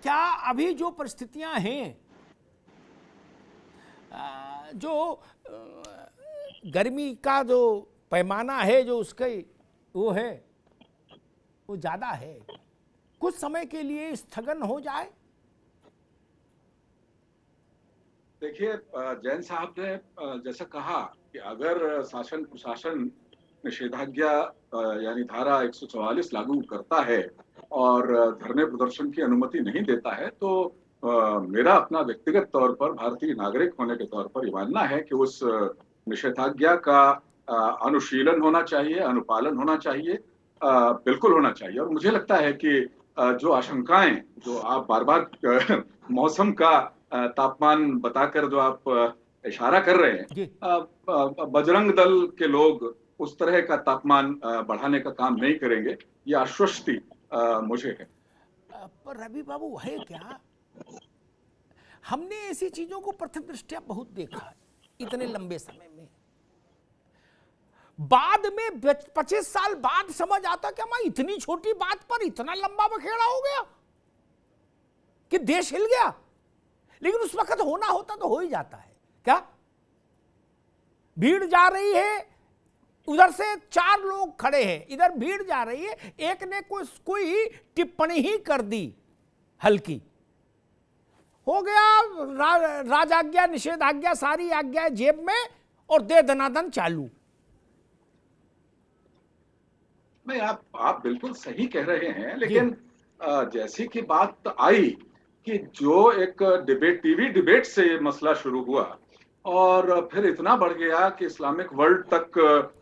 क्या अभी जो परिस्थितियां हैं, जो गर्मी का जो पैमाना है, जो उसके वो है, वो ज़्यादा है, कुछ समय के लिए स्थगन हो जाए? देखिए, जैन साहब ने जैसा कहा कि अगर शासन प्रशासन निषेधाज्ञा यानी धारा 144 लागू करता है और धरने प्रदर्शन की अनुमति नहीं देता है, तो मेरा अपना व्यक्तिगत तौर पर भारतीय नागरिक होने के तौर पर ये मानना है कि उस निषेधाज्ञा का अनुशीलन होना चाहिए, अनुपालन होना चाहिए, बिल्कुल होना चाहिए। और मुझे लगता है कि जो आशंकाएं जो आप बार बार मौसम का तापमान बताकर जो आप इशारा कर रहे हैं, जी। बजरंग दल के लोग उस तरह का तापमान बढ़ाने का काम नहीं करेंगे, ये आश्वस्ति मुझे है। पर रवि बाबू, है क्या, हमने ऐसी चीजों को प्रथम दृष्टया बहुत देखा है इतने लंबे समय में। बाद में 25 साल बाद समझ आता कि मैं इतनी छोटी बात पर इतना लंबा बखेड़ा हो गया कि देश हिल गया। लेकिन उस वक्त होना होता तो हो ही जाता है क्या। भीड़ जा रही है, उधर से 4 लोग खड़े हैं, इधर भीड़ जा रही है, एक ने कोई टिप्पणी ही कर दी हल्की, हो गया राजाज्ञा निषेधाज्ञा, सारी आज्ञाएं जेब में और दे दनादन चालू। नहीं, आप बिल्कुल सही कह रहे हैं, लेकिन जैसी की बात आई कि जो एक डिबेट, टीवी डिबेट से ये मसला शुरू हुआ और फिर इतना बढ़ गया कि इस्लामिक वर्ल्ड तक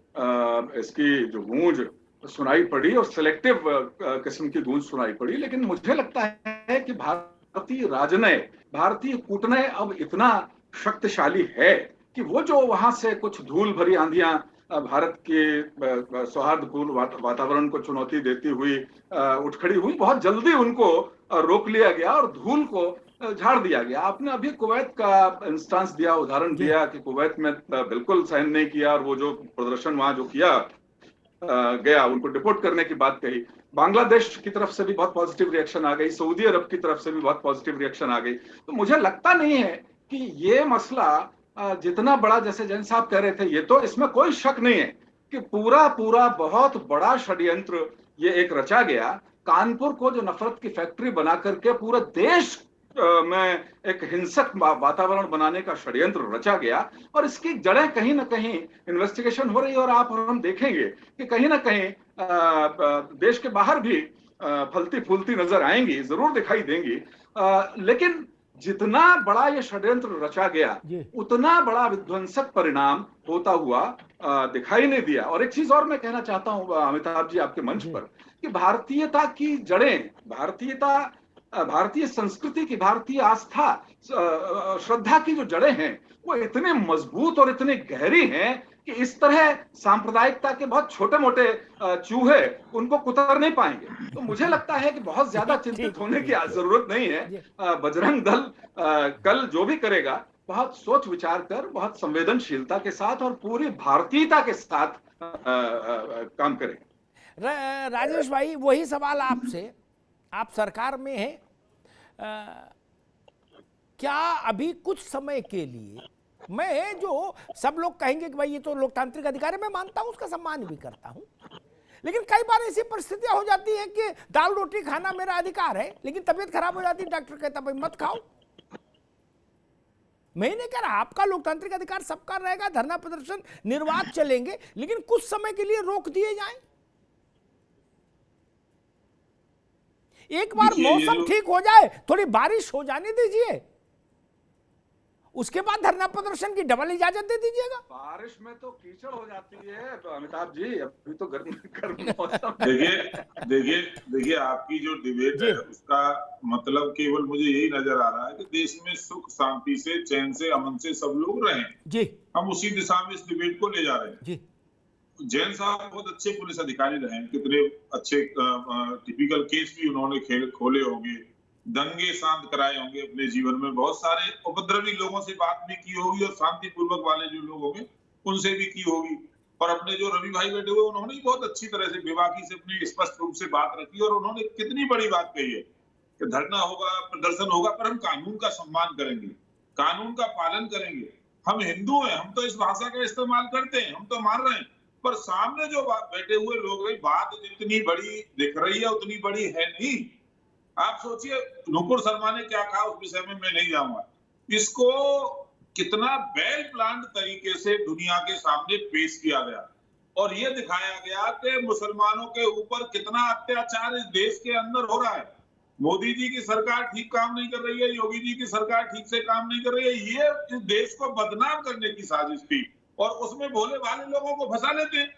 इसकी जो गूंज सुनाई पड़ी और सिलेक्टिव किस्म की गूंज सुनाई पड़ी। लेकिन मुझे लगता है कि भारतीय राजनय, भारतीय कूटनय अब इतना शक्तिशाली है कि वो जो वहां से कुछ धूल भरी आंधियां भारत के सौहार्दपूर्ण वातावरण को चुनौती देती हुई उठ खड़ी हुई, बहुत जल्दी उनको रोक लिया गया और धूल को झाड़ दिया गया। आपने अभी कुवैत का इंस्टांस दिया, उदाहरण दिया कि कुवैत में बिल्कुल सहन नहीं किया और वो जो प्रदर्शन वहां जो किया गया, उनको डिपोर्ट करने की बात कही। बांग्लादेश की तरफ से भी बहुत पॉजिटिव रिएक्शन आ गई, सऊदी अरब की तरफ से भी बहुत पॉजिटिव रिएक्शन आ गई। तो मुझे लगता नहीं है कि ये मसला जितना बड़ा, जैसे जैन साहब कह रहे थे, ये तो इसमें कोई शक नहीं है कि पूरा पूरा बहुत बड़ा षड्यंत्र ये एक रचा गया। कानपुर को जो नफरत की फैक्ट्री बना करके पूरे देश में एक हिंसक वातावरण बनाने का षड्यंत्र रचा गया और इसकी जड़ें कहीं ना कहीं इन्वेस्टिगेशन हो रही है और हम देखेंगे कि कहीं ना कहीं देश के बाहर भी फलती फूलती नजर आएंगी, जरूर दिखाई देंगी। लेकिन जितना बड़ा ये षड्यंत्र रचा गया, उतना बड़ा विध्वंसक परिणाम होता हुआ दिखाई नहीं दिया। और एक चीज और मैं कहना चाहता हूं अमिताभ जी आपके मंच पर, कि भारतीयता की जड़ें, भारतीय संस्कृति की, भारतीय आस्था श्रद्धा की जो जड़ें हैं, वो इतने मजबूत और इतनी गहरी हैं कि इस तरह सांप्रदायिकता के बहुत छोटे मोटे चूहे उनको कुतर नहीं पाएंगे। तो मुझे लगता है कि बहुत ज्यादा चिंतित होने की जरूरत नहीं है। बजरंग दल कल जो भी करेगा, बहुत सोच विचार कर, बहुत संवेदनशीलता के साथ और पूरी भारतीयता के साथ काम करेगा। राजेश भाई, वही सवाल आपसे, आप सरकार में हैं, क्या अभी कुछ समय के लिए, मैं जो सब लोग कहेंगे कि भाई ये तो लोकतांत्रिक अधिकार है, मैं मानता हूं, उसका सम्मान भी करता हूं, लेकिन कई बार ऐसी परिस्थितियां हो जाती हैं कि दाल रोटी खाना मेरा अधिकार है, लेकिन तबीयत खराब हो जाती है, डॉक्टर कहता भाई मत खाओ। मैं नहीं कह रहा, आपका लोकतांत्रिक अधिकार सबका रहेगा, धरना प्रदर्शन निर्वाध चलेंगे, लेकिन कुछ समय के लिए रोक दिए जाएं। एक बार मौसम ठीक हो जाए, थोड़ी बारिश हो जाने दीजिए, उसके बाद धरना प्रदर्शन की डबल इजाजत दे दीजिएगा। बारिश में तो कीचड़ हो जाती है तो अमिताभ जी, अभी तो गर्म मौसम। देखिए आपकी जो डिबेट है उसका मतलब केवल मुझे यही नजर आ रहा है कि देश में सुख शांति से, चैन से, अमन से सब लोग रहें जी। हम उसी दिशा में इस डिबेट को ले जा रहे हैं जी। जैन साहब बहुत अच्छे पुलिस अधिकारी रहे, कितने अच्छे टिपिकल केस भी उन्होंने खोले होंगे, दंगे शांत कराए होंगे अपने जीवन में, बहुत सारे उपद्रवी लोगों से बात भी की होगी और शांतिपूर्वक वाले जो लोग होंगे उनसे भी की होगी। और अपने जो रवि भाई बैठे हुए उन्होंने बहुत अच्छी तरह से बेबाकी से अपनी स्पष्ट रूप से बात रखी और उन्होंने कितनी बड़ी बात कही है कि धरना होगा, प्रदर्शन होगा, पर हम कानून का सम्मान करेंगे, कानून का पालन करेंगे। हम हिंदू हैं, हम तो इस भाषा का इस्तेमाल करते हैं, हम तो मान रहे हैं, पर सामने जो बैठे हुए लोग हैं, बात जितनी बड़ी दिख रही है उतनी बड़ी है नहीं। आप सोचिए नुपुर शर्मा ने क्या कहा, उस विषय में मैं नहीं जाऊंगा। इसको कितना वेल प्लान्ड तरीके से दुनिया के सामने पेश किया गया और ये दिखाया गया कि मुसलमानों के ऊपर कितना अत्याचार इस देश के अंदर हो रहा है। मोदी जी की सरकार ठीक काम नहीं कर रही है, योगी जी की सरकार ठीक से काम नहीं कर रही है। ये इस देश को बदनाम करने की साजिश थी और उसमें भोले भाले लोगों को फंसा लेते हैं।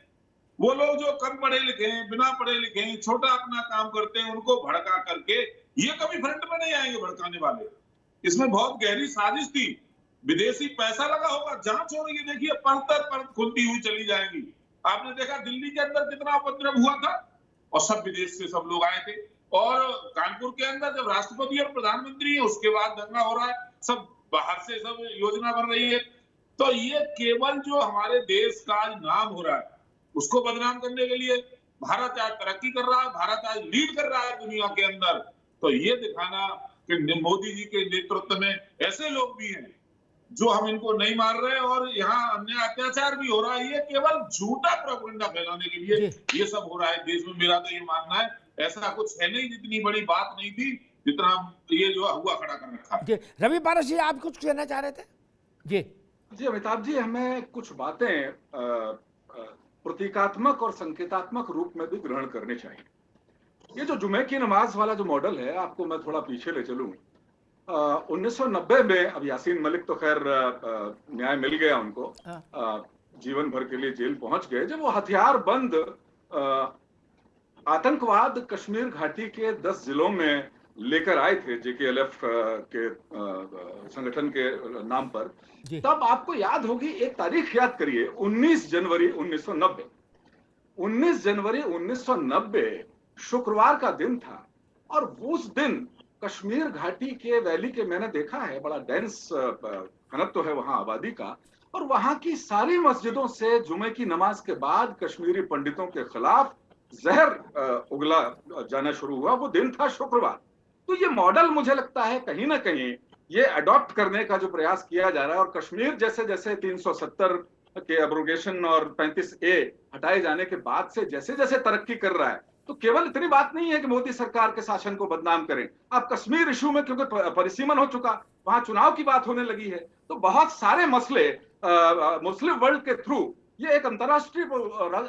वो लोग जो कम पढ़े लिखे हैं, बिना पढ़े लिखे हैं, छोटा अपना काम करते हैं, उनको भड़का करके, ये कभी फ्रंट में नहीं आएंगे भड़काने वाले। इसमें बहुत गहरी साजिश थी, विदेशी पैसा लगा होगा, जांच हो रही है। देखिए परत परत खुलती हुई चली जाएंगी। आपने देखा दिल्ली के अंदर कितना उपद्रव हुआ था और सब विदेश से सब लोग आए थे, और कानपुर के अंदर जब राष्ट्रपति और प्रधानमंत्री है उसके बाद दंगा हो रहा है, सब बाहर से सब योजना बन रही है। तो ये केवल जो हमारे देश का नाम हो रहा है उसको बदनाम करने के लिए। भारत आज तरक्की कर रहा है, भारत आज लीड कर रहा है दुनिया के अंदर। तो ये दिखाना कि मोदी जी के नेतृत्व में ऐसे लोग भी हैं जो हम इनको नहीं मार रहे और यहाँ अन्य अत्याचार भी हो रहा है, ये केवल झूठा प्रोपेगेंडा फैलाने के लिए ये सब हो रहा है देश में। मेरा तो ये मानना है ऐसा कुछ है नहीं, जितनी बड़ी बात नहीं थी जितना ये जो हुआ खड़ा कर रखा है। रवि पारस जी, आप कुछ कहना चाह रहे थे? जी अमिताभ जी, हमें कुछ बातें प्रतीकात्मक और संकेतात्मक रूप में भी ग्रहण करनी चाहिए। ये जो जुमे की नमाज वाला जो मॉडल है, आपको मैं थोड़ा पीछे ले चलूं। 1990 में, अब यासीन मलिक तो खैर न्याय मिल गया उनको, जीवन भर के लिए जेल पहुंच गए, जब वो हथियार बंद आतंकवाद कश्मीर घाटी के 10 जिलों में लेकर आए थे JKLF के संगठन के नाम पर, तब आपको याद होगी, एक तारीख याद करिए, 19 जनवरी 1990। 19 जनवरी 1990 शुक्रवार का दिन था और उस दिन कश्मीर घाटी के वैली के, मैंने देखा है, बड़ा डेंस घनत्व है वहां आबादी का, और वहां की सारी मस्जिदों से जुमे की नमाज के बाद कश्मीरी पंडितों के खिलाफ जहर उगला जाना शुरू हुआ। वो दिन था शुक्रवार। तो ये मॉडल मुझे लगता है कहीं ना कहीं ये अडॉप्ट करने का जो प्रयास किया जा रहा है, और कश्मीर जैसे जैसे 370 के एब्रोगेशन और 35A हटाए जाने के बाद से जैसे जैसे तरक्की कर रहा है, तो केवल इतनी बात नहीं है कि मोदी सरकार के शासन को बदनाम करें। अब कश्मीर इशू में क्योंकि परिसीमन हो चुका, वहां चुनाव की बात होने लगी है, तो बहुत सारे मसले मुस्लिम वर्ल्ड के थ्रू ये एक अंतर्राष्ट्रीय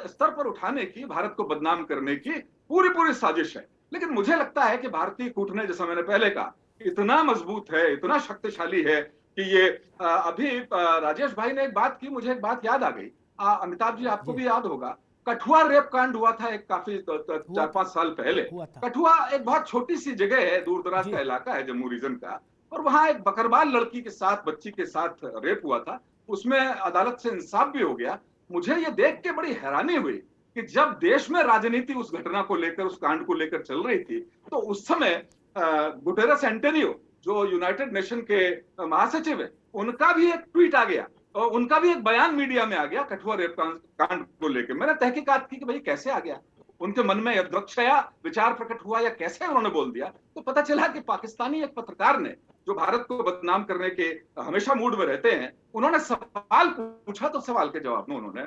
स्तर पर उठाने की, भारत को बदनाम करने की पूरी साजिश है। लेकिन मुझे लगता है कि भारतीय कूटनीति, जैसा मैंने पहले कहा, इतना मजबूत है, इतना शक्तिशाली है कि ये अभी राजेश भाई ने एक बात की, मुझे एक बात याद आ गई। अमिताभ जी, आपको भी याद होगा, कठुआ रेप कांड हुआ था एक काफी 4-5 साल पहले। कठुआ एक बहुत छोटी सी जगह है, दूर दराज का इलाका है जम्मू रीजन का, और वहां एक बकरवाल लड़की के साथ, बच्ची के साथ रेप हुआ था। उसमें अदालत से इंसाफ भी हो गया। मुझे ये देख के बड़ी हैरानी हुई कि जब देश में राजनीति उस घटना को लेकर, उस कांड को लेकर चल रही थी, तो उस समय गुटेरेस एंटोनियो, जो यूनाइटेड नेशन के महासचिव है, उनका भी एक ट्वीट आ गया और उनका भी एक बयान मीडिया में आ गया कठुआ रेप कांड को लेकर। मैंने तहकीकात की कि भाई कैसे आ गया, उनके मन में यदृच्छया विचार प्रकट हुआ या कैसे उन्होंने बोल दिया। तो पता चला कि पाकिस्तानी एक पत्रकार ने, जो भारत को बदनाम करने के हमेशा मूड में रहते हैं, उन्होंने सवाल पूछा, तो सवाल के जवाब में उन्होंने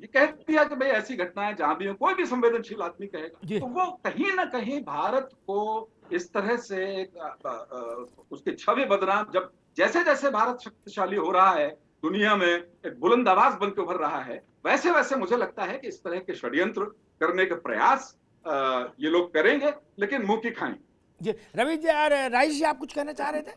ये कह दिया कि भाई ऐसी घटनाएं जहां भी हो, कोई भी संवेदनशील आदमी कहेगा। तो वो कहीं ना कहीं भारत को इस तरह से उसकी छवि बदनाम, जब जैसे जैसे भारत शक्तिशाली हो रहा है, दुनिया में एक बुलंद आवाज बनकर उभर रहा है, वैसे वैसे मुझे लगता है कि इस तरह के षड्यंत्र करने के प्रयास ये लोग करेंगे, लेकिन मुंह की खाएंगे। जी रवि जी, राइस जी, आप कुछ कहना चाह रहे थे?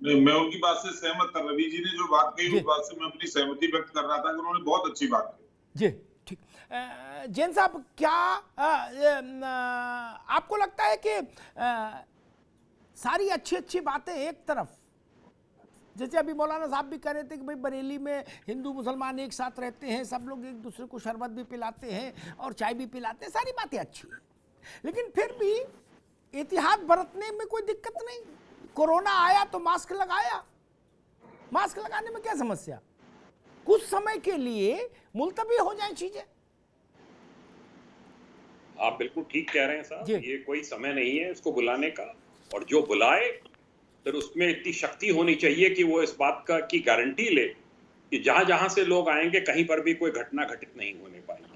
मैं उनकी बात से सहमत था। रवि जी ने जो बात कही उस बात से मैं अपनी सहमति व्यक्त कर रहा था कि उन्होंने बहुत अच्छी बात की। जी ठीक। जैन साहब, क्या आपको लगता है कि सारी अच्छी बातें एक तरफ, जैसे अभी मौलाना साहब भी कह रहे थे कि भाई बरेली में हिंदू मुसलमान एक साथ रहते हैं, सब लोग एक दूसरे को शरबत भी पिलाते हैं और चाय भी पिलाते हैं, सारी बातें अच्छी हैं, लेकिन फिर भी एहतियात बरतने में कोई दिक्कत नहीं। कोरोना आया तो मास्क लगाया, मास्क लगाने में क्या समस्या? कुछ समय के लिए मुलतवी हो जाए चीजें। आप बिल्कुल ठीक कह रहे हैं साहब, जी। ये कोई समय नहीं है इसको बुलाने का, और जो बुलाए फिर उसमें इतनी शक्ति होनी चाहिए कि वो इस बात की गारंटी ले कि जहां जहां से लोग आएंगे कहीं पर भी कोई घटना घटित नहीं होने पाएगी।